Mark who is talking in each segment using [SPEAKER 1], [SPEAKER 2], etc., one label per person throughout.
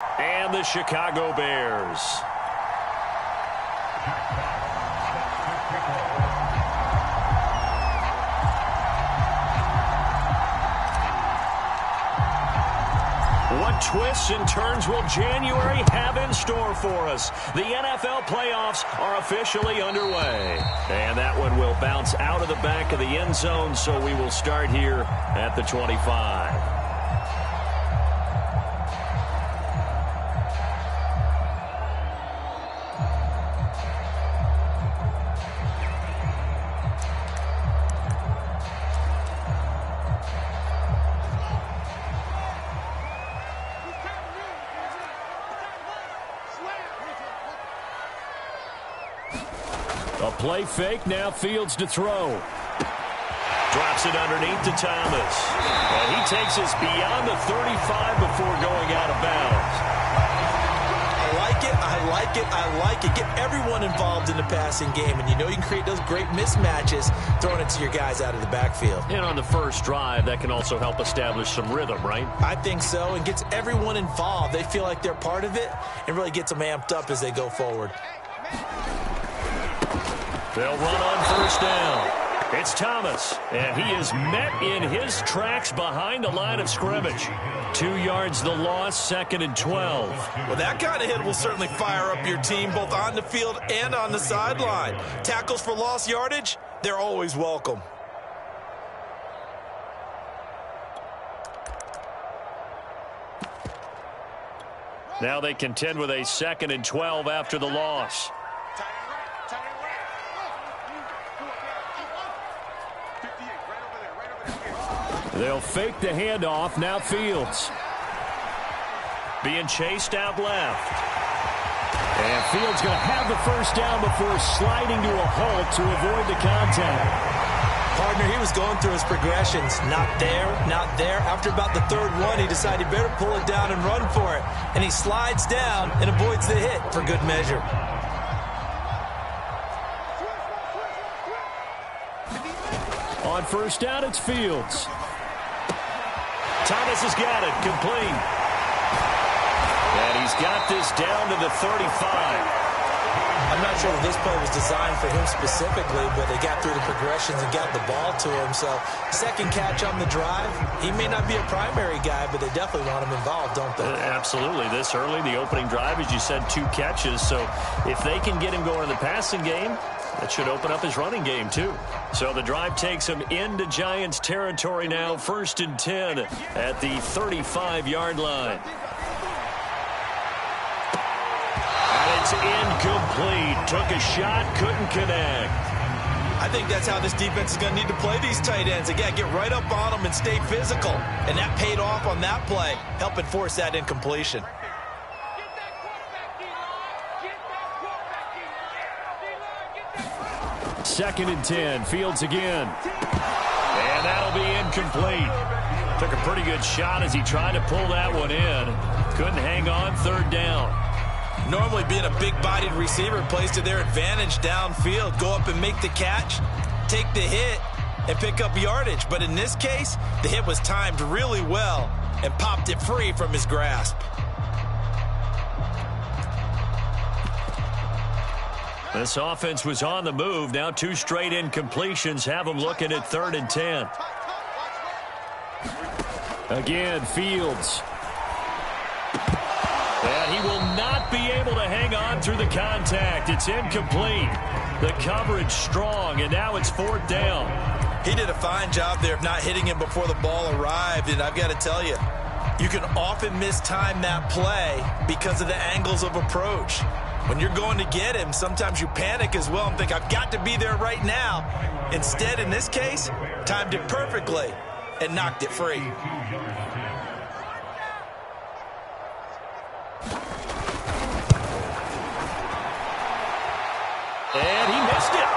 [SPEAKER 1] And the Chicago Bears. What twists and turns will January have in store for us? The NFL playoffs are officially underway. And that one will bounce out of the back of the end zone, so we will start here at the 25. A play fake, now Fields to throw. Drops it underneath to Thomas. And he takes us beyond the 35 before going out of bounds.
[SPEAKER 2] I like it, I like it, I like it. Get everyone involved in the passing game, and you know you can create those great mismatches throwing it to your guys out of the backfield.
[SPEAKER 1] And on the first drive, that can also help establish some rhythm, right?
[SPEAKER 2] I think so, and gets everyone involved. They feel like they're part of it, and really gets them amped up as they go forward.
[SPEAKER 1] They'll run on first down. It's Thomas, and he is met in his tracks behind the line of scrimmage. 2 yards the loss, 2nd and 12.
[SPEAKER 2] Well, that kind of hit will certainly fire up your team both on the field and on the sideline. Tackles for lost yardage, they're always welcome.
[SPEAKER 1] Now they contend with a 2nd and 12 after the loss. They'll fake the handoff. Now Fields. Being chased out left. And Fields going to have the first down before sliding to a halt to avoid the contact.
[SPEAKER 2] Partner, he was going through his progressions. Not there, not there. After about the third one, he decided he better pull it down and run for it. And he slides down and avoids the hit for good measure.
[SPEAKER 1] On first down, it's Fields. Thomas has got it, complete. And he's got this down to the 35.
[SPEAKER 2] I'm not sure that this play was designed for him specifically, but they got through the progressions and got the ball to him. So, second catch on the drive. He may not be a primary guy, but they definitely want him involved, don't they?
[SPEAKER 1] Absolutely. This early, the opening drive, as you said, 2 catches. So, if they can get him going in the passing game, that should open up his running game, too. So the drive takes him into Giants territory now. 1st and 10 at the 35-yard line. And it's incomplete. Took a shot, couldn't connect.
[SPEAKER 2] I think that's how this defense is going to need to play these tight ends. Again, get right up on them and stay physical. And that paid off on that play, helping force that incompletion.
[SPEAKER 1] 2nd and 10. Fields again. And that'll be incomplete. Took a pretty good shot as he tried to pull that one in. Couldn't hang on. 3rd down.
[SPEAKER 2] Normally being a big-bodied receiver plays to their advantage downfield. Go up and make the catch, take the hit, and pick up yardage. But in this case, the hit was timed really well and popped it free from his grasp.
[SPEAKER 1] This offense was on the move. Now 2 straight incompletions have them looking at 3rd and 10. Again, Fields. And he will not be able to hang on through the contact. It's incomplete. The coverage strong, and now it's 4th down.
[SPEAKER 2] He did a fine job there of not hitting him before the ball arrived, and I've got to tell you, you can often mistime that play because of the angles of approach. When you're going to get him, sometimes you panic as well and think, I've got to be there right now. Instead, in this case, timed it perfectly and knocked it free.
[SPEAKER 1] And he missed it.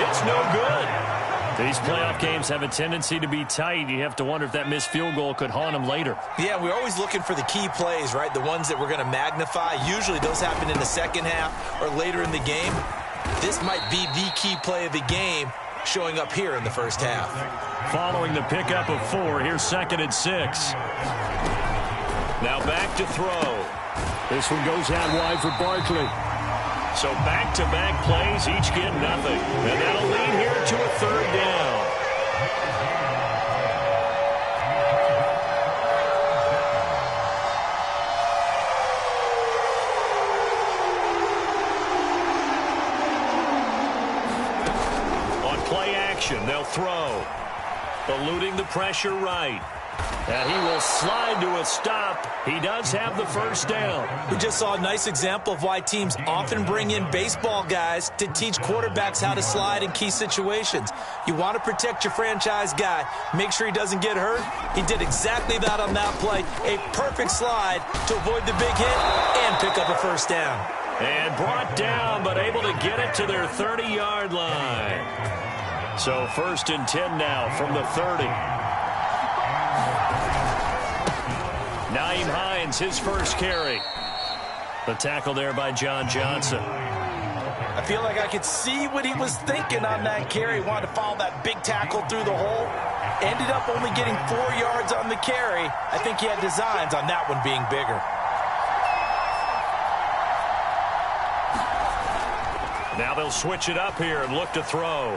[SPEAKER 1] It's no good. These playoff games have a tendency to be tight. You have to wonder if that missed field goal could haunt him later.
[SPEAKER 2] Yeah, we're always looking for the key plays, right? The ones that we're going to magnify. Usually those happen in the second half or later in the game. This might be the key play of the game showing up here in the first half.
[SPEAKER 1] Following the pickup of 4, here's 2nd and 6. Now back to throw.
[SPEAKER 3] This one goes out wide for Barkley.
[SPEAKER 1] So back-to-back plays, each get nothing. And that'll lead here to a third down. On play action, they'll throw. Eluding the pressure right. And he will slide to a stop. He does have the first down.
[SPEAKER 2] We just saw a nice example of why teams often bring in baseball guys to teach quarterbacks how to slide in key situations. You want to protect your franchise guy. Make sure he doesn't get hurt. He did exactly that on that play. A perfect slide to avoid the big hit and pick up a first down.
[SPEAKER 1] And brought down, but able to get it to their 30-yard line. So 1st and 10 now from the 30. Nyheim Hines, his first carry. The tackle there by John Johnson.
[SPEAKER 2] I feel like I could see what he was thinking on that carry. Wanted to follow that big tackle through the hole. Ended up only getting 4 yards on the carry. I think he had designs on that one being bigger.
[SPEAKER 1] Now they'll switch it up here and look to throw.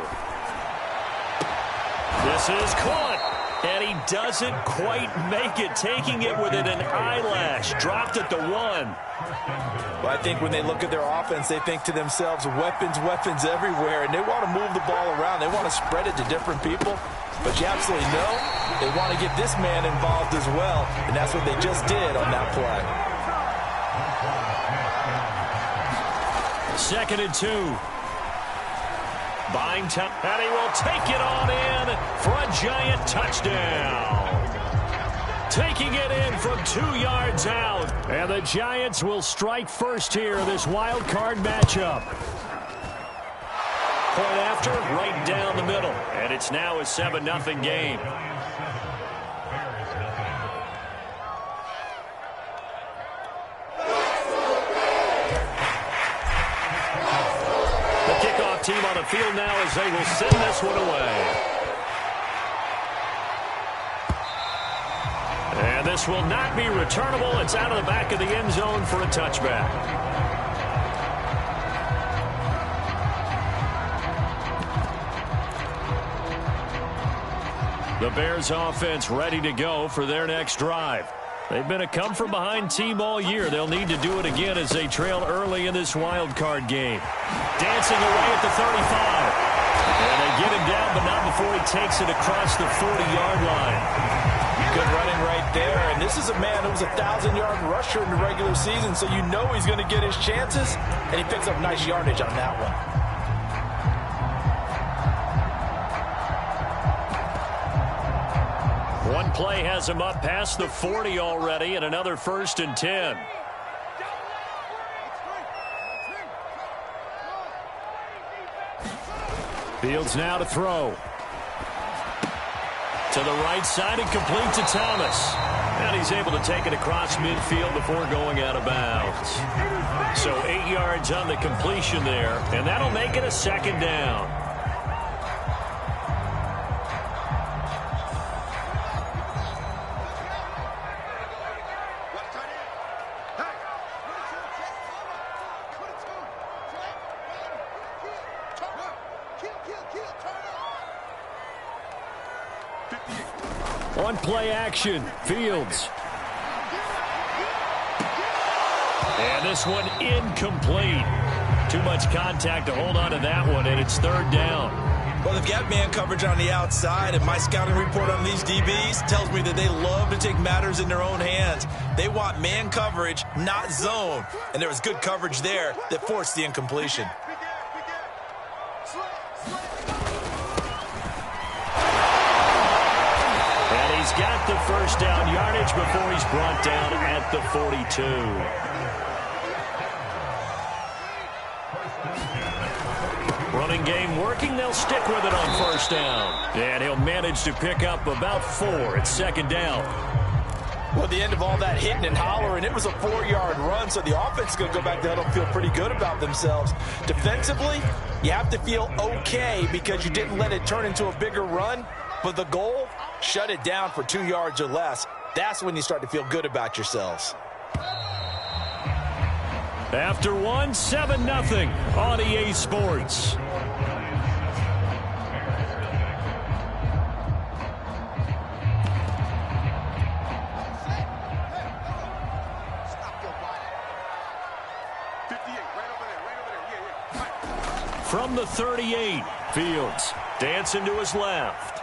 [SPEAKER 1] This is caught. And he doesn't quite make it, taking it within an eyelash. Dropped at the 1.
[SPEAKER 2] Well, I think when they look at their offense, they think to themselves, weapons, weapons everywhere, and they want to move the ball around. They want to spread it to different people. But you absolutely know they want to get this man involved as well, and that's what they just did on that play.
[SPEAKER 1] 2nd and 2. Buying time, and he will take it on in for a giant touchdown. Taking it in from 2 yards out. And the Giants will strike first here, this wild card matchup. Point after, right down the middle. And it's now a 7-0 game. Team on the field now as they will send this one away. And this will not be returnable. It's out of the back of the end zone for a touchback. The Bears offense ready to go for their next drive. They've been a come-from-behind team all year. They'll need to do it again as they trail early in this wild card game. Dancing away at the 35. And they get him down, but not before he takes it across the 40-yard line.
[SPEAKER 2] Good running right there. And this is a man who was a 1,000-yard rusher in the regular season, so you know he's going to get his chances. And he picks up nice yardage on that one.
[SPEAKER 1] One play has him up past the 40 already, and another 1st and 10. Fields now to throw. To the right side and complete to Thomas. And he's able to take it across midfield before going out of bounds. So 8 yards on the completion there, and that'll make it a 2nd down. On play action, Fields. And this one incomplete. Too much contact to hold on to that one, and it's 3rd down.
[SPEAKER 2] Well, they've got man coverage on the outside, and my scouting report on these DBs tells me that they love to take matters in their own hands. They want man coverage, not zone. And there was good coverage there that forced the incompletion.
[SPEAKER 1] He's got the first down yardage before he's brought down at the 42. Running game working. They'll stick with it on 1st down. And he'll manage to pick up about 4 at 2nd down.
[SPEAKER 2] Well, at the end of all that hitting and hollering, it was a 4-yard run, so the offense is going to go back down and feel pretty good about themselves. Defensively, you have to feel okay because you didn't let it turn into a bigger run. But the goal, shut it down for 2 yards or less. That's when you start to feel good about yourselves.
[SPEAKER 1] After one, 7-0 on EA Sports. From the 38, Fields dancing to his left.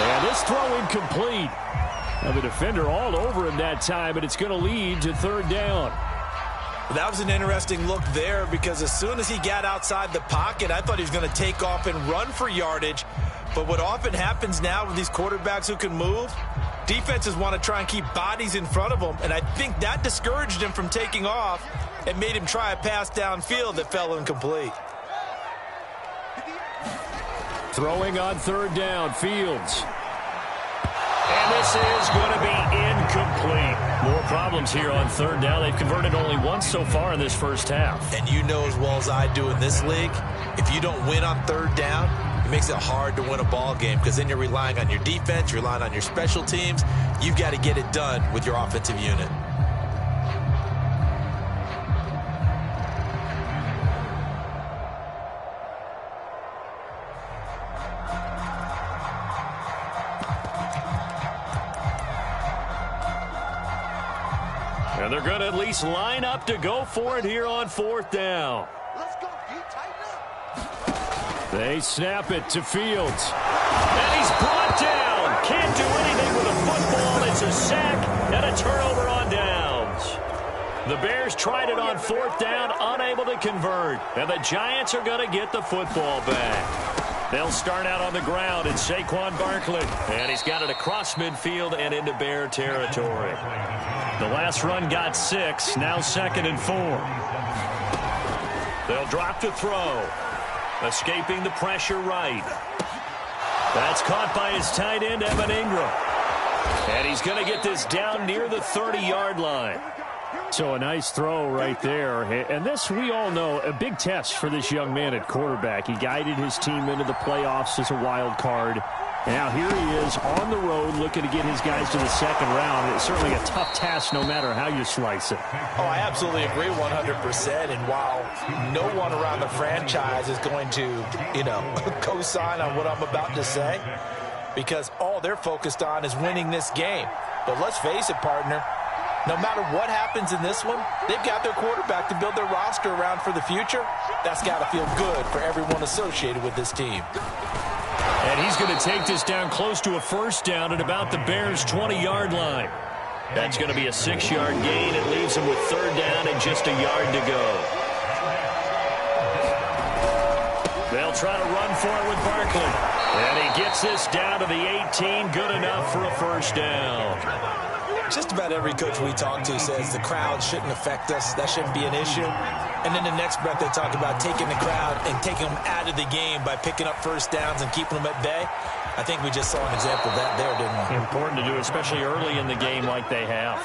[SPEAKER 1] And this throw incomplete. Now the defender all over him that time, but it's going to lead to third down.
[SPEAKER 2] That was an interesting look there because as soon as he got outside the pocket, I thought he was going to take off and run for yardage. But what often happens now with these quarterbacks who can move, defenses want to try and keep bodies in front of them, and I think that discouraged him from taking off and made him try a pass downfield that fell incomplete.
[SPEAKER 1] Throwing on third down, Fields. And this is going to be incomplete. More problems here on third down. They've converted only once so far in this first half.
[SPEAKER 2] And you know as well as I do in this league, if you don't win on third down, it makes it hard to win a ball game because then you're relying on your defense, you're relying on your special teams. You've got to get it done with your offensive unit.
[SPEAKER 1] And they're going to at least line up to go for it here on fourth down.
[SPEAKER 4] Let's go, D. Tighten up.
[SPEAKER 1] They snap it to Fields. And he's brought down. Can't do anything with a football. It's a sack and a turnover on downs. The Bears tried it on fourth down, unable to convert. And the Giants are going to get the football back. They'll start out on the ground in Saquon Barkley. And he's got it across midfield and into Bear territory. The last run got 6, now 2nd and 4. They'll drop to throw. Escaping the pressure right. That's caught by his tight end, Evan Ingram. And he's going to get this down near the 30-yard line. So a nice throw right there. And this, we all know, a big test for this young man at quarterback. He guided his team into the playoffs as a wild card. And now here he is on the road looking to get his guys to the second round. It's certainly a tough task no matter how you slice it.
[SPEAKER 2] Oh, I absolutely agree 100%. And while no one around the franchise is going to, co-sign on what I'm about to say, because all they're focused on is winning this game. But let's face it, partner, no matter what happens in this one, they've got their quarterback to build their roster around for the future. That's got to feel good for everyone associated with this team.
[SPEAKER 1] And he's going to take this down close to a first down at about the Bears' 20-yard line. That's going to be a 6-yard gain. It leaves him with third down and just a yard to go. They'll try to run for it with Barkley. And he gets this down to the 18. Good enough for a first down.
[SPEAKER 2] Just about every coach we talk to says the crowd shouldn't affect us. That shouldn't be an issue. And then the next breath they talk about taking the crowd and taking them out of the game by picking up first downs and keeping them at bay. I think we just saw an example of that there, didn't we?
[SPEAKER 1] Important to do, especially early in the game like they have.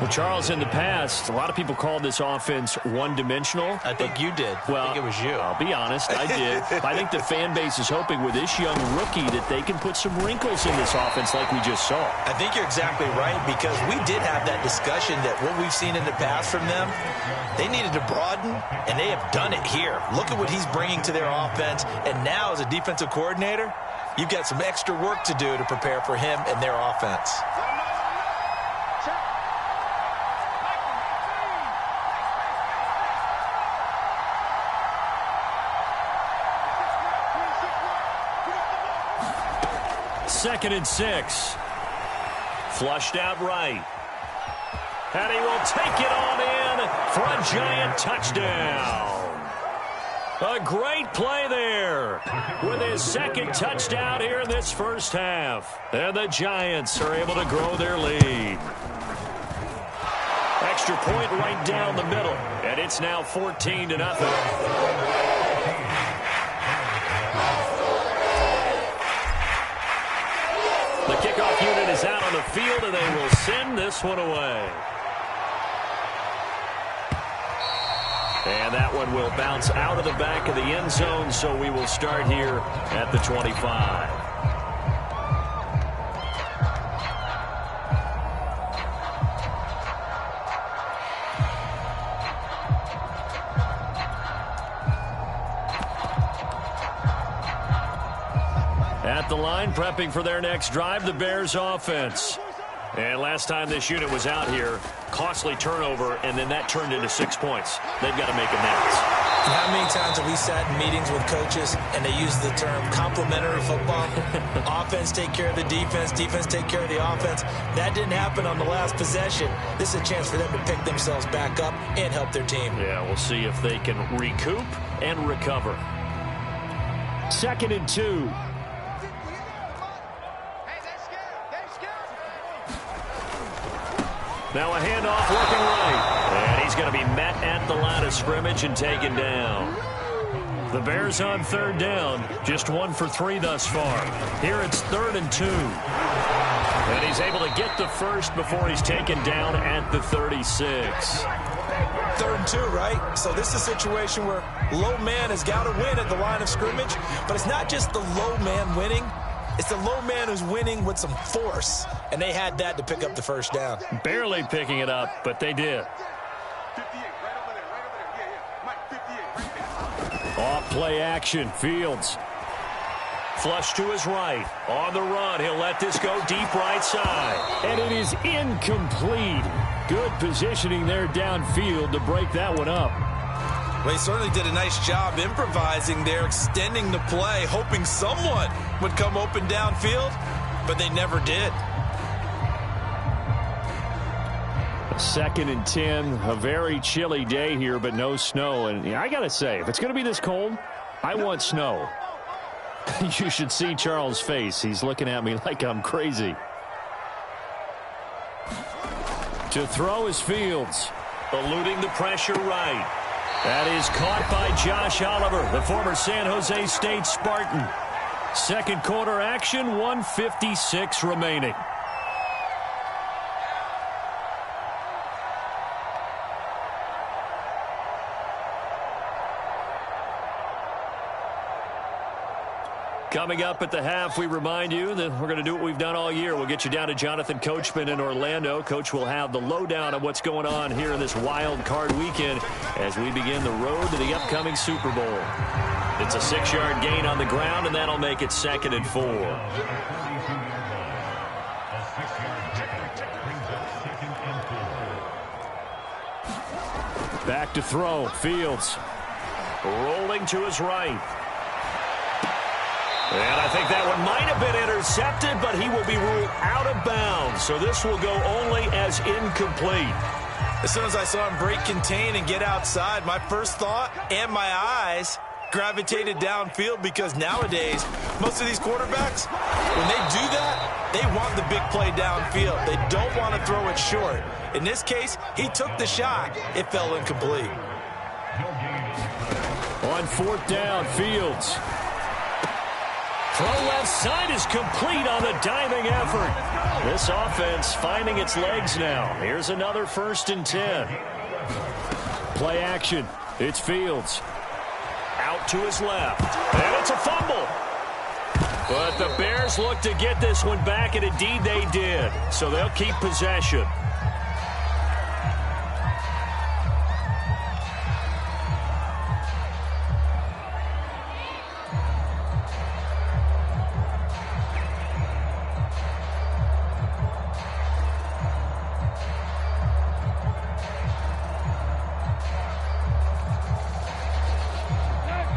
[SPEAKER 1] Well, Charles, in the past, a lot of people called this offense one-dimensional.
[SPEAKER 2] I think you did.
[SPEAKER 1] Well,
[SPEAKER 2] I think it was you.
[SPEAKER 1] I'll be honest, I did. I think the fan base is hoping with this young rookie that they can put some wrinkles in this offense like we just saw.
[SPEAKER 2] I think you're exactly right because we did have that discussion that what we've seen in the past from them, they needed to broaden, and they have done it here. Look at what he's bringing to their offense, and now as a defensive coordinator, you've got some extra work to do to prepare for him and their offense.
[SPEAKER 1] Second and 6. Flushed out right. And he will take it on in for a Giant touchdown. A great play there with his second touchdown here in this first half. And the Giants are able to grow their lead. Extra point right down the middle. And it's now 14-0. The kickoff unit is out on the field, and they will send this one away. And that one will bounce out of the back of the end zone, so we will start here at the 25. At the line, prepping for their next drive, the Bears offense. And last time this unit was out here, costly turnover, and then that turned into 6 points. They've got to make amends.
[SPEAKER 2] How many times have we sat in meetings with coaches and they use the term complementary football? Offense take care of the defense, defense take care of the offense. That didn't happen on the last possession. This is a chance for them to pick themselves back up and help their team.
[SPEAKER 1] Yeah, we'll see if they can recoup and recover.
[SPEAKER 3] 2nd and 2.
[SPEAKER 1] Now a handoff looking right. And he's going to be met at the line of scrimmage and taken down. The Bears on 3rd down. Just 1 for 3 thus far. Here it's 3rd and 2. And he's able to get the first before he's taken down at the 36.
[SPEAKER 2] 3rd and 2, right? So this is a situation where low man has got to win at the line of scrimmage. But it's not just the low man winning. It's the low man who's winning with some force, and they had that to pick up the first down.
[SPEAKER 1] Barely picking it up, but they did.
[SPEAKER 3] Off play action, Fields.
[SPEAKER 1] Flush to his right. On the run, he'll let this go deep right side.
[SPEAKER 3] And it is incomplete. Good positioning there downfield to break that one up.
[SPEAKER 2] Well, he certainly did a nice job improvising there, extending the play, hoping someone would come open downfield, but they never did.
[SPEAKER 3] 2nd and 10, a very chilly day here, but no snow. And I got to say, if it's going to be this cold, I want snow. You should see Charles' face. He's looking at me like I'm crazy. To throw is Fields.
[SPEAKER 1] Eluding the pressure right. That is caught by Josh Oliver, the former San Jose State Spartan. 2nd quarter action, 1:56 remaining. Coming up at the half, we remind you that we're going to do what we've done all year. We'll get you down to Jonathan Coachman in Orlando. Coach will have the lowdown of what's going on here in this wild card weekend as we begin the road to the upcoming Super Bowl. It's a 6-yard gain on the ground, and that'll make it 2nd and 4.
[SPEAKER 3] Back to throw, Fields.
[SPEAKER 1] Rolling to his right. And I think that one might have been intercepted, but he will be ruled out of bounds. So this will go only as incomplete.
[SPEAKER 2] As soon as I saw him break contain and get outside, my first thought and my eyes gravitated downfield, because nowadays, most of these quarterbacks, when they do that, they want the big play downfield. They don't want to throw it short. In this case, he took the shot. It fell incomplete.
[SPEAKER 3] On 4th down, Fields.
[SPEAKER 1] Throw left side is complete on the diving effort. This offense finding its legs now. Here's another 1st and 10.
[SPEAKER 3] Play action. It's Fields.
[SPEAKER 1] Out to his left. And it's a fumble. But the Bears look to get this one back, and indeed they did. So they'll keep possession.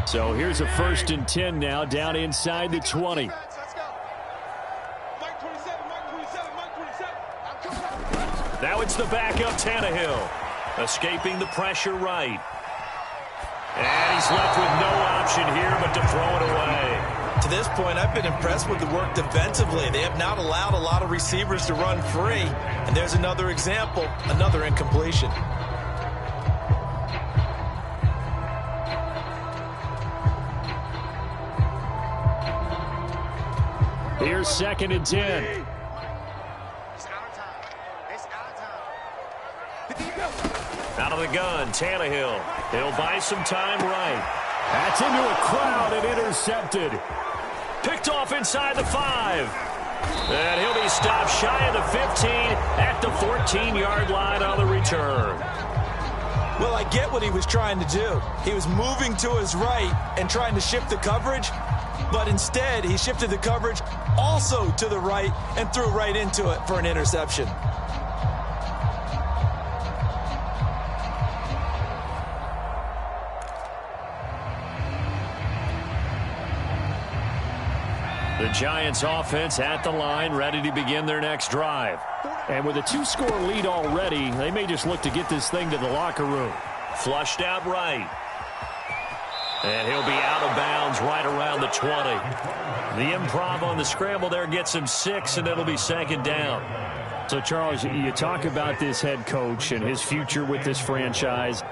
[SPEAKER 3] So here's a 1st and 10 now, down inside the 20.
[SPEAKER 1] Now it's the backup Tannehill. Escaping the pressure right. And he's left with no option here but to throw it away.
[SPEAKER 2] To this point, I've been impressed with the work defensively. They have not allowed a lot of receivers to run free. And there's another example, another incompletion.
[SPEAKER 3] Here's 2nd and 10.
[SPEAKER 1] Out of the gun, Tannehill. He'll buy some time right.
[SPEAKER 3] That's into a crowd and intercepted.
[SPEAKER 1] Picked off inside the 5. And he'll be stopped shy of the 15 at the 14-yard line on the return.
[SPEAKER 2] Well, I get what he was trying to do. He was moving to his right and trying to shift the coverage, But instead, he shifted the coverage also to the right and threw right into it for an interception.
[SPEAKER 3] The Giants offense at the line, ready to begin their next drive. And with a 2-score lead already, they may just look to get this thing to the locker room.
[SPEAKER 1] Flushed out right. And he'll be out of bounds right around the 20. The improv on the scramble there gets him 6, and it'll be second down.
[SPEAKER 3] So, Charles, you talk about this head coach and his future with this franchise.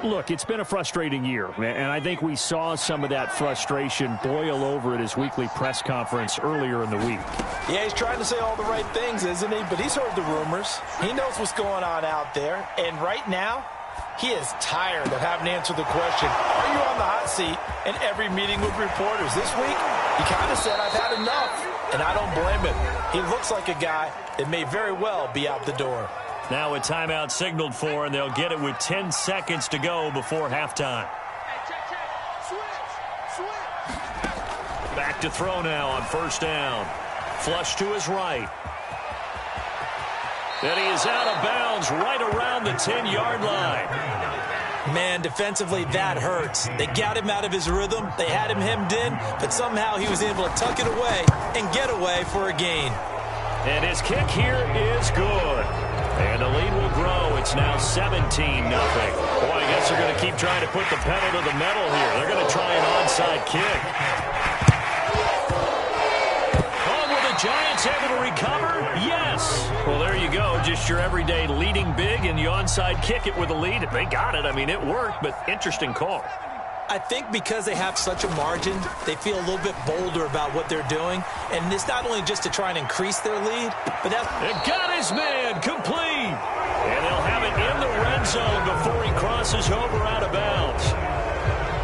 [SPEAKER 3] Look, it's been a frustrating year, and I think we saw some of that frustration boil over at his weekly press conference earlier in the week.
[SPEAKER 2] Yeah, he's trying to say all the right things, isn't he? But he's heard the rumors. He knows what's going on out there. And right now, he is tired of having to answer the question, are you on the hot seat in every meeting with reporters? This week, he kind of said, I've had enough. And I don't blame him. He looks like a guy that may very well be out the door.
[SPEAKER 1] Now a timeout signaled for, and they'll get it with 10 seconds to go before halftime. Back to throw now on first down. Flush to his right. And he is out of bounds right around the 10-yard line.
[SPEAKER 2] Man, defensively, that hurts. They got him out of his rhythm. They had him hemmed in, but somehow he was able to tuck it away and get away for a gain.
[SPEAKER 1] And his kick here is good. And the lead will grow. It's now 17-0. Boy, I guess they're going to keep trying to put the pedal to the metal here. They're going to try an onside kick. Oh, will the Giants able to recover? Yes. Well, there you go. Just your everyday leading big, and you onside kick it with a lead. If they got it, I mean, it worked, but interesting call.
[SPEAKER 2] I think because they have such a margin, they feel a little bit bolder about what they're doing. And it's not only just to try and increase their lead, but that's...
[SPEAKER 1] It got his man complete. And they'll have it in the red zone before he crosses over out of bounds.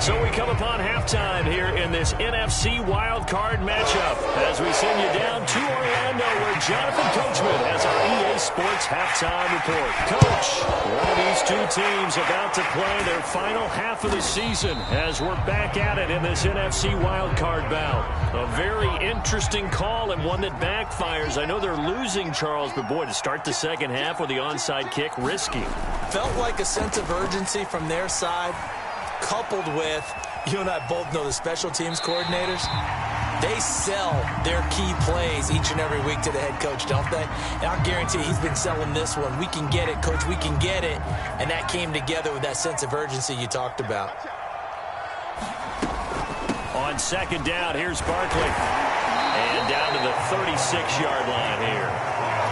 [SPEAKER 1] So we come upon halftime here in this NFC wildcard matchup as we send you down to Orlando where Jonathan Coachman has our EA Sports halftime report. Coach, one of these two teams about to play their final half of the season as we're back at it in this NFC wildcard bout. A very interesting call and one that backfires. I know they're losing, Charles, but boy, to start the second half with the onside kick, risky.
[SPEAKER 2] Felt like a sense of urgency from their side, coupled with, you and I both know the special teams coordinators, they sell their key plays each and every week to the head coach, don't they? And I'll guarantee he's been selling this one. We can get it, coach, we can get it. And that came together with that sense of urgency you talked about.
[SPEAKER 1] On second down, here's Barkley. And down to the 36-yard line here.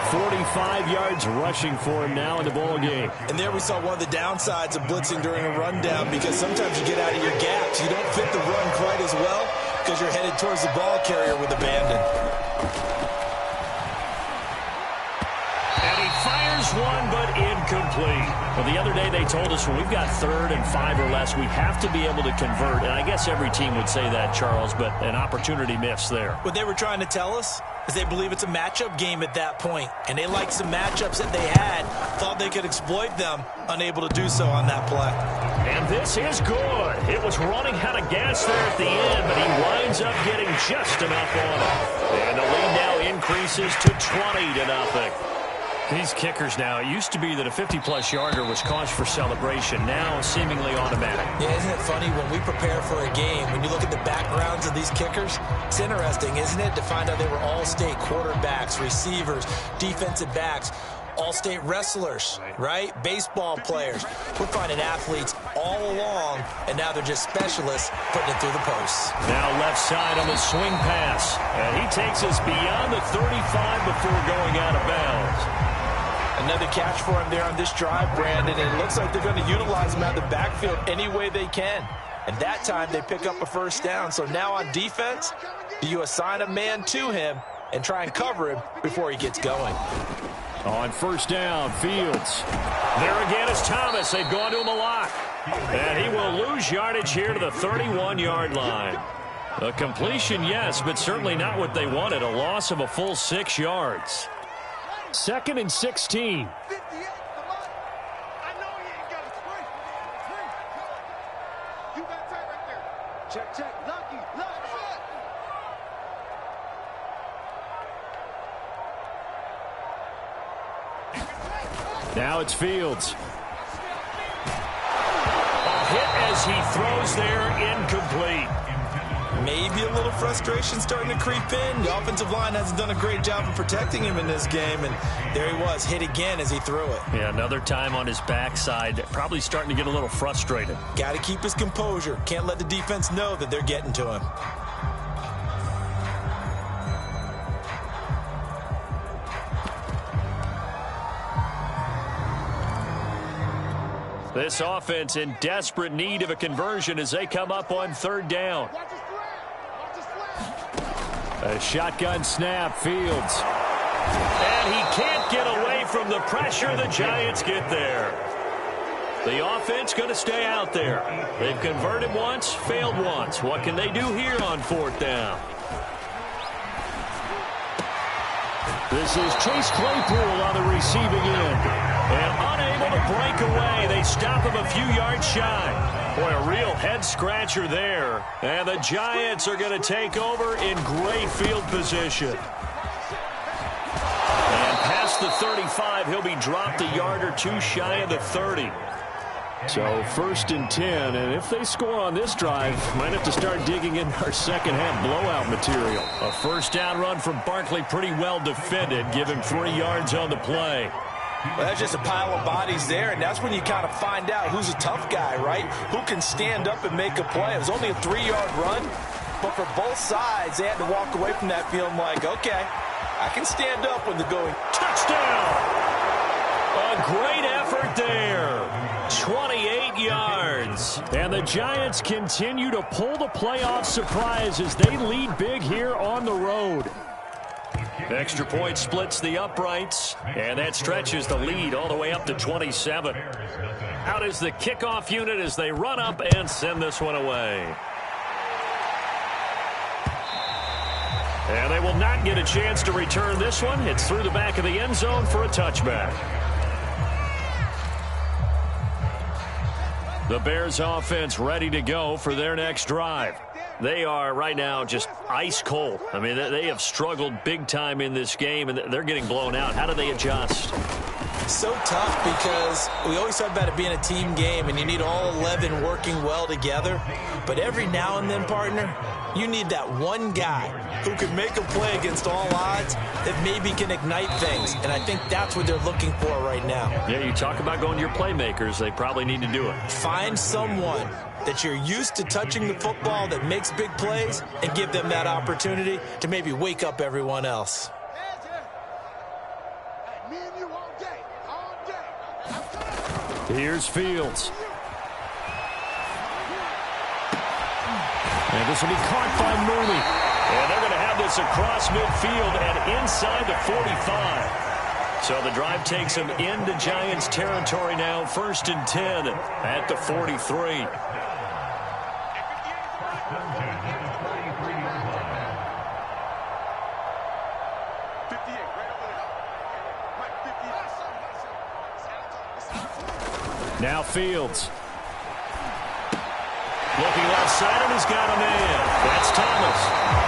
[SPEAKER 3] 45 yards rushing for him now in the ball game.
[SPEAKER 2] And there we saw one of the downsides of blitzing during a rundown, because sometimes you get out of your gaps. You don't fit the run quite as well because you're headed towards the ball carrier with abandon.
[SPEAKER 1] And he fires one, but incomplete. Well, the other day they told us when we've got 3rd and 5 or less, we have to be able to convert. And I guess every team would say that, Charles, but an opportunity missed there.
[SPEAKER 2] What they were trying to tell us is they believe it's a matchup game at that point, and they liked some matchups that they had, thought they could exploit them, unable to do so on that play.
[SPEAKER 1] And this is good. It was running out of gas there at the end, but he winds up getting just enough on it. And the lead now increases to 20-0. These kickers now, it used to be that a 50-plus yarder was cause for celebration. Now seemingly automatic.
[SPEAKER 2] Yeah, isn't it funny when we prepare for a game, when you look at the backgrounds of these kickers, it's interesting, isn't it, to find out they were all-state quarterbacks, receivers, defensive backs, all-state wrestlers, right? Baseball players. We're finding athletes all along, and now they're just specialists putting it through the posts.
[SPEAKER 1] Now left side on the swing pass. And he takes us beyond the 35 before going out of bounds.
[SPEAKER 2] Another catch for him there on this drive, Brandon, and it looks like they're going to utilize him out of the backfield any way they can. And that time they pick up a first down. So now on defense, do you assign a man to him and try and cover him before he gets going?
[SPEAKER 3] On first down, Fields.
[SPEAKER 1] There again is Thomas. They've gone to him a lot. And he will lose yardage here to the 31-yard line. A completion, yes, but certainly not what they wanted. A loss of a full 6 yards.
[SPEAKER 3] 2nd and 16.
[SPEAKER 4] 58, come on. I know you ain't got a spring. You got time right there. Check, check. Lucky, lucky.
[SPEAKER 3] Now it's Fields.
[SPEAKER 1] A hit as he throws there, incomplete.
[SPEAKER 2] Maybe a little frustration starting to creep in. The offensive line hasn't done a great job of protecting him in this game, and there he was, hit again as he threw it.
[SPEAKER 1] Yeah, another time on his backside, probably starting to get a little frustrated.
[SPEAKER 2] Got to keep his composure. Can't let the defense know that they're getting to him.
[SPEAKER 1] This offense in desperate need of a conversion as they come up on third down.
[SPEAKER 3] A shotgun snap, Fields.
[SPEAKER 1] And he can't get away from the pressure. The Giants get there. The offense going to stay out there. They've converted once, failed once. What can they do here on fourth down?
[SPEAKER 3] This is Chase Claypool on the receiving end.
[SPEAKER 1] And unable to break away. They stop him a few yards shy. Boy, a real head-scratcher there. And the Giants are going to take over in great field position. And past the 35, he'll be dropped a yard or two shy of the 30.
[SPEAKER 3] So 1st and 10, and if they score on this drive, might have to start digging in our second-half blowout material.
[SPEAKER 1] A first down run from Barkley, pretty well defended. Give him 3 yards on the play.
[SPEAKER 2] Well, that's just a pile of bodies there, and that's when you kind of find out who's a tough guy, right? Who can stand up and make a play. It was only a 3-yard run, but for both sides, they had to walk away from that feeling like, okay, I can stand up when they're going.
[SPEAKER 1] Touchdown! A great effort there. 28 yards.
[SPEAKER 3] And the Giants continue to pull the playoff surprise as they lead big here on the road.
[SPEAKER 1] Extra point splits the uprights, and that stretches the lead all the way up to 27. Out is the kickoff unit as they run up and send this one away. And they will not get a chance to return this one. It's through the back of the end zone for a touchback. The Bears offense ready to go for their next drive. They are right now just ice cold. I mean, they have struggled big time in this game, and they're getting blown out. How do they adjust?
[SPEAKER 2] So tough because we always talk about it being a team game, and you need all 11 working well together. But every now and then, partner, you need that one guy who can make a play against all odds that maybe can ignite things. And I think that's what they're looking for right now.
[SPEAKER 1] Yeah, you talk about going to your playmakers. They probably need to do it.
[SPEAKER 2] Find someone that you're used to touching the football that makes big plays and give them that opportunity to maybe wake up everyone else.
[SPEAKER 3] Here's Fields. And this will be caught by Mooney.
[SPEAKER 1] And they're going to have this across midfield and inside the 45. So the drive takes them into Giants territory now. 1st and 10 at the 43.
[SPEAKER 3] Now Fields.
[SPEAKER 1] Looking left side, and he's got a man. That's Thomas.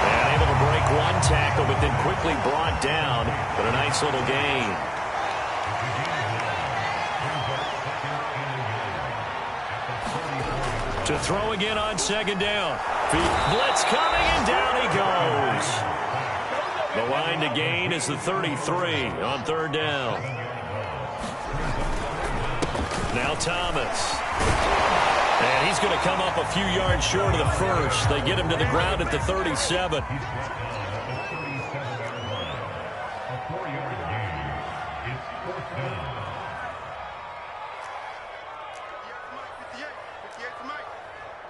[SPEAKER 1] And able to break one tackle, but then quickly brought down. But a nice little gain. To throw again on 2nd down. Blitz coming, and down he goes. The line to gain is the 33 on 3rd down. Now Thomas. And he's going to come up a few yards short of the first. They get him to the ground at the 37.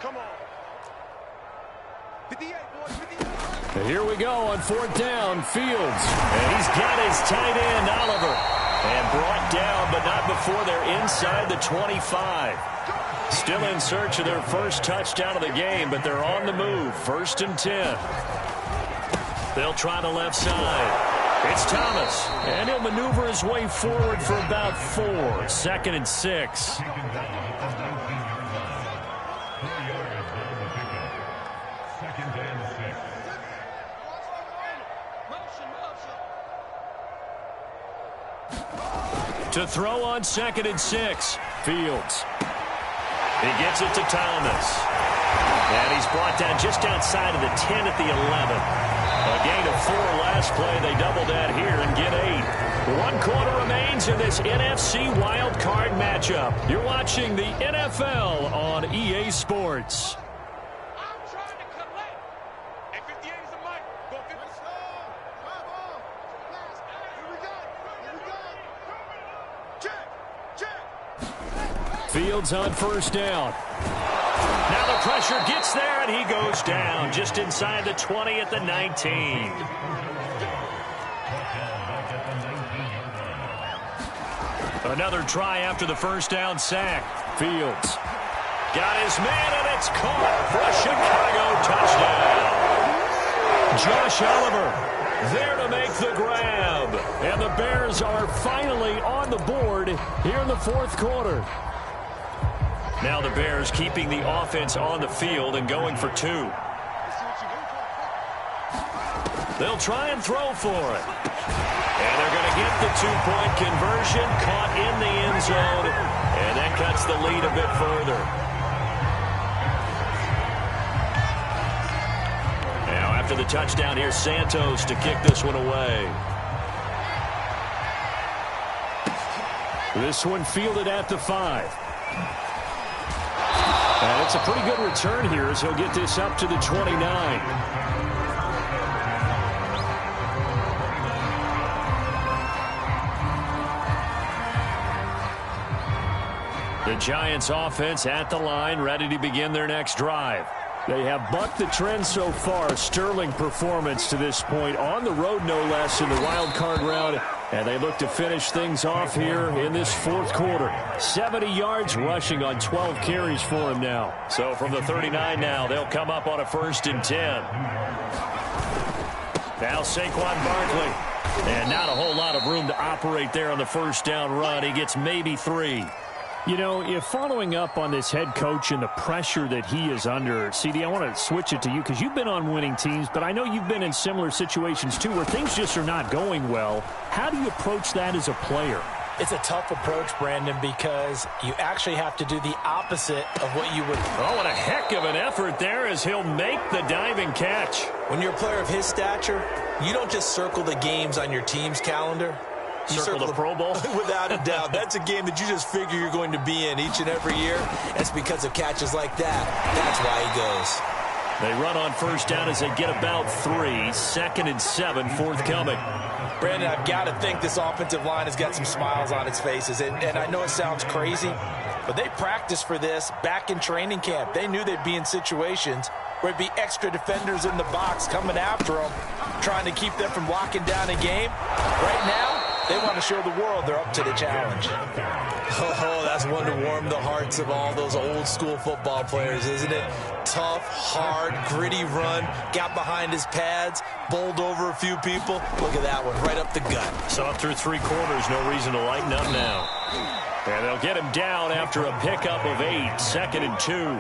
[SPEAKER 4] Come on. 58, boys, 58.
[SPEAKER 3] And here we go on 4th down. Fields.
[SPEAKER 1] And he's got his tight end, Oliver. And brought down, but not before they're inside the 25. Still in search of their first touchdown of the game, but they're on the move. 1st and 10. They'll try the left side. It's Thomas. And he'll maneuver his way forward for about 4. 2nd and 6.
[SPEAKER 3] To throw on 2nd and 6. Fields. He gets it to Thomas. And he's brought down just outside of the 10 at the 11. A gain of 4 last play. They double that here and get 8. 1 quarter remains in this NFC Wild Card matchup. You're watching the NFL on EA Sports.
[SPEAKER 4] I'm trying to collect. Hey, 58 is the mic. Go 50. Here we go. Check.
[SPEAKER 3] Fields on 1st down. Now the pressure gets there, and he goes down just inside the 20 at the 19. Another try after the 1st down sack. Fields got his man, and it's caught for a Chicago touchdown. Josh Oliver there to make the grab. And the Bears are finally on the board here in the 4th quarter. Now the Bears keeping the offense on the field and going for 2. They'll try and throw for it. And they're going to get the 2-point conversion, caught in the end zone, and that cuts the lead a bit further. Now after the touchdown, here's Santos to kick this one away. This one fielded at the 5. And it's a pretty good return here as he'll get this up to the 29. The Giants offense at the line, ready to begin their next drive. They have bucked the trend so far. Sterling performance to this point on the road, no less, in the wild card round. And they look to finish things off here in this 4th quarter. 70 yards rushing on 12 carries for him now. So from the 39 now, they'll come up on a 1st and 10. Now Saquon Barkley. And not a whole lot of room to operate there on the 1st down run. He gets maybe 3. You know, if following up on this head coach and the pressure that he is under, CD, I want to switch it to you because you've been on winning teams, but I know you've been in similar situations too where things just are not going well. How do you approach that as a player?
[SPEAKER 2] It's a tough approach, Brandon, because you actually have to do the opposite of what you would.
[SPEAKER 3] Oh, and a heck of an effort there as he'll make the diving catch.
[SPEAKER 2] When you're a player of his stature, you don't just circle the games on your team's calendar. You
[SPEAKER 3] circle the Pro Bowl?
[SPEAKER 2] Without a doubt. That's a game that you just figure you're going to be in each and every year. It's because of catches like that. That's why he goes.
[SPEAKER 3] They run on 1st down as they get about 3. 2nd and 7 forthcoming.
[SPEAKER 2] Brandon, I've got to think this offensive line has got some smiles on its faces. And I know it sounds crazy, but they practiced for this back in training camp. They knew they'd be in situations where it'd be extra defenders in the box coming after them, trying to keep them from locking down a game. Right now, they want to show the world they're up to the challenge. Oh, that's one to warm the hearts of all those old school football players, isn't it? Tough, hard, gritty run, got behind his pads, bowled over a few people. Look at that one, right up the gut.
[SPEAKER 3] So up through 3 quarters, no reason to lighten up now. And they'll get him down after a pickup of 8, 2nd and 2.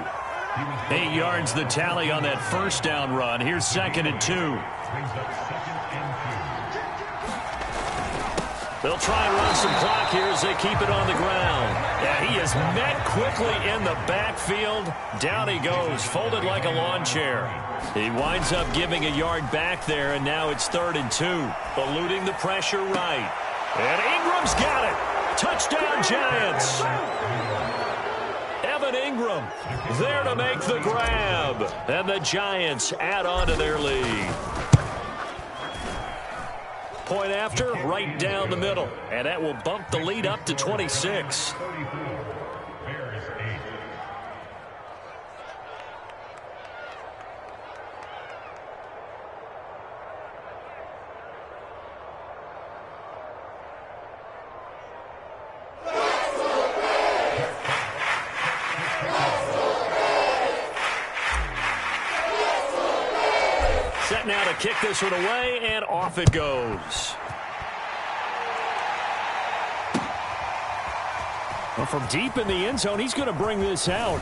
[SPEAKER 3] 8 yards the tally on that 1st down run. Here's 2nd and 2. They'll try and run some clock here as they keep it on the ground. Yeah, he is met quickly in the backfield. Down he goes, folded like a lawn chair. He winds up giving a yard back there, and now it's 3rd and 2. Eluding the pressure right. And Ingram's got it. Touchdown, Giants. Evan Ingram there to make the grab. And the Giants add on to their lead. Point after, right down the middle. And that will bump the lead up to 26. Set now to kick this one away, and off it goes. Well, from deep in the end zone, he's going to bring this out.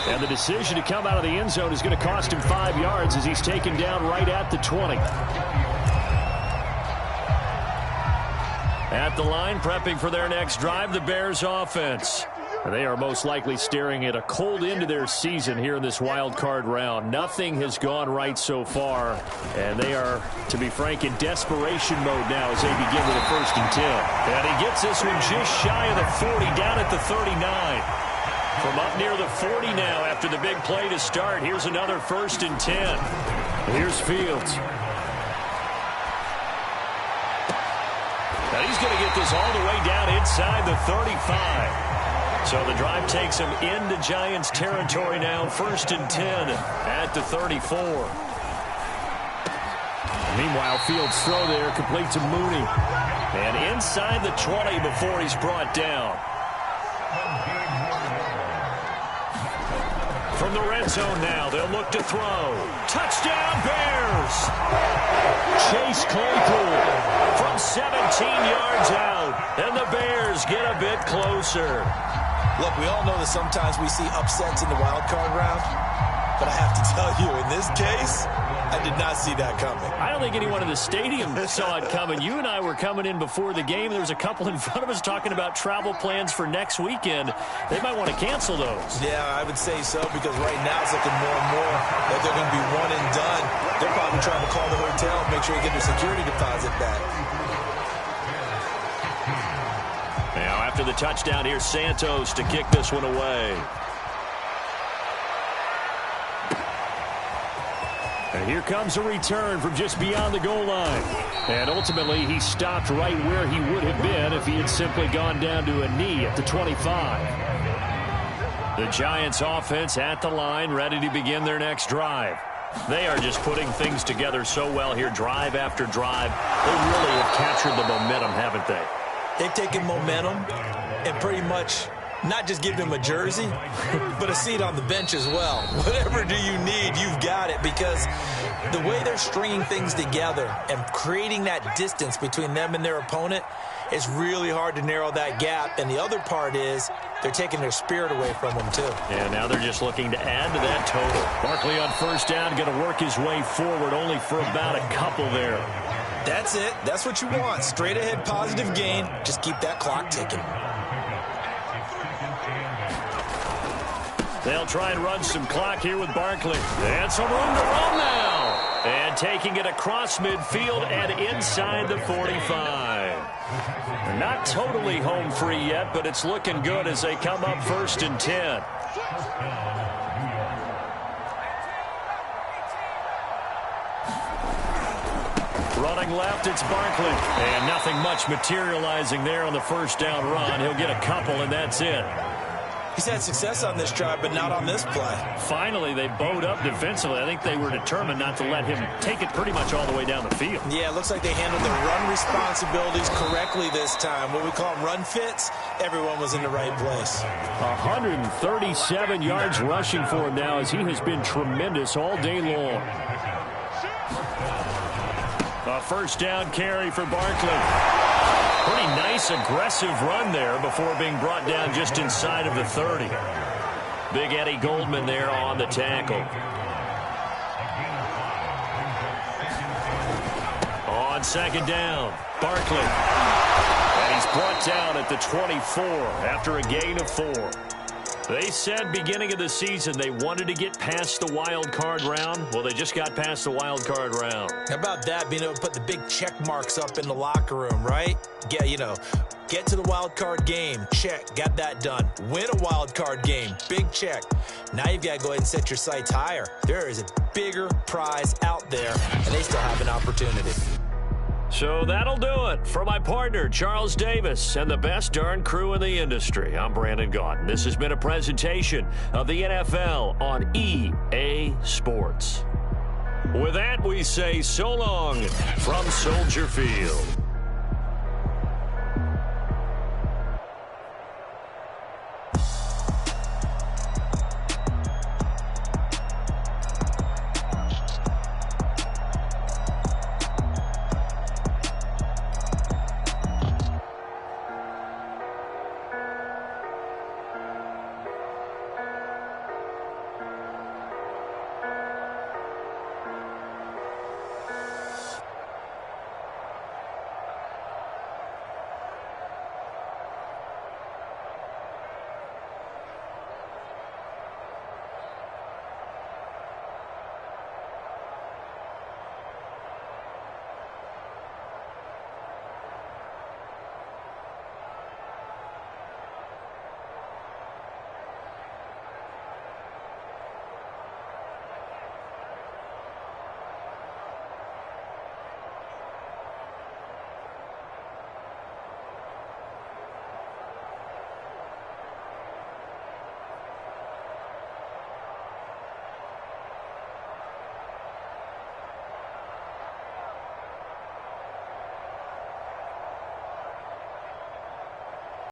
[SPEAKER 3] And the decision to come out of the end zone is going to cost him 5 yards as he's taken down right at the 20. At the line, prepping for their next drive, the Bears offense. They are most likely staring at a cold end to their season here in this wild card round. Nothing has gone right so far, and they are, to be frank, in desperation mode now as they begin with a 1st and 10. And he gets this one just shy of the 40, down at the 39. From up near the 40 now after the big play to start. Here's another 1st and 10. Here's Fields. Now he's going to get this all the way down inside the 35. So the drive takes him into Giants territory now. 1st and 10 at the 34. Meanwhile, Fields' throw there complete to Mooney. And inside the 20 before he's brought down. From the red zone now, they'll look to throw. Touchdown, Bears! Chase Claypool from 17 yards out. And the Bears get a bit closer.
[SPEAKER 2] Look, we all know that sometimes we see upsets in the wild card round, but I have to tell you, in this case, I did not see that coming.
[SPEAKER 3] I don't think anyone in the stadium saw it coming. You and I were coming in before the game. There was a couple in front of us talking about travel plans for next weekend. They might want to cancel those.
[SPEAKER 2] Yeah, I would say so, because right now it's looking more and more that they're going to be one and done. They're probably trying to call the hotel and make sure they get their security deposit back.
[SPEAKER 3] Now, after the touchdown, here's Santos to kick this one away. And here comes a return from just beyond the goal line. And ultimately, he stopped right where he would have been if he had simply gone down to a knee at the 25. The Giants offense at the line, ready to begin their next drive. They are just putting things together so well here, drive after drive. They really have captured the momentum, haven't they?
[SPEAKER 2] They've taken momentum and pretty much not just give them a jersey, but a seat on the bench as well. Whatever do you need, you've got it, because the way they're stringing things together and creating that distance between them and their opponent, it's really hard to narrow that gap. And the other part is they're taking their spirit away from them, too.
[SPEAKER 3] And now they're just looking to add to that total. Barkley on 1st down, going to work his way forward, only for about a couple there.
[SPEAKER 2] That's it. That's what you want. Straight ahead positive gain. Just keep that clock ticking.
[SPEAKER 3] They'll try and run some clock here with Barkley. And some room to run now. And taking it across midfield and inside the 45. Not totally home free yet, but it's looking good as they come up 1st and 10. Running left, it's Barkley. And nothing much materializing there on the 1st down run. He'll get a couple, and that's it.
[SPEAKER 2] He's had success on this drive, but not on this play.
[SPEAKER 3] Finally, they bowed up defensively. I think they were determined not to let him take it pretty much all the way down the field.
[SPEAKER 2] Yeah, it looks like they handled their run responsibilities correctly this time. What we call them run fits, everyone was in the right place.
[SPEAKER 3] 137 yards rushing for him now, as he has been tremendous all day long. A 1st down carry for Barkley. Pretty nice, aggressive run there before being brought down just inside of the 30. Big Eddie Goldman there on the tackle. On 2nd down, Barkley. And he's brought down at the 24 after a gain of 4. They said beginning of the season they wanted to get past the wild card round. Well, they just got past the wild card round.
[SPEAKER 2] How about that, being able to put the big check marks up in the locker room, right? Yeah, get to the wild card game, check, got that done. Win a wild card game, big check. Now you've got to go ahead and set your sights higher. There is a bigger prize out there, and they still have an opportunity.
[SPEAKER 3] So that'll do it for my partner, Charles Davis, and the best darn crew in the industry. I'm Brandon Gaudin. This has been a presentation of the NFL on EA Sports. With that, we say so long from Soldier Field.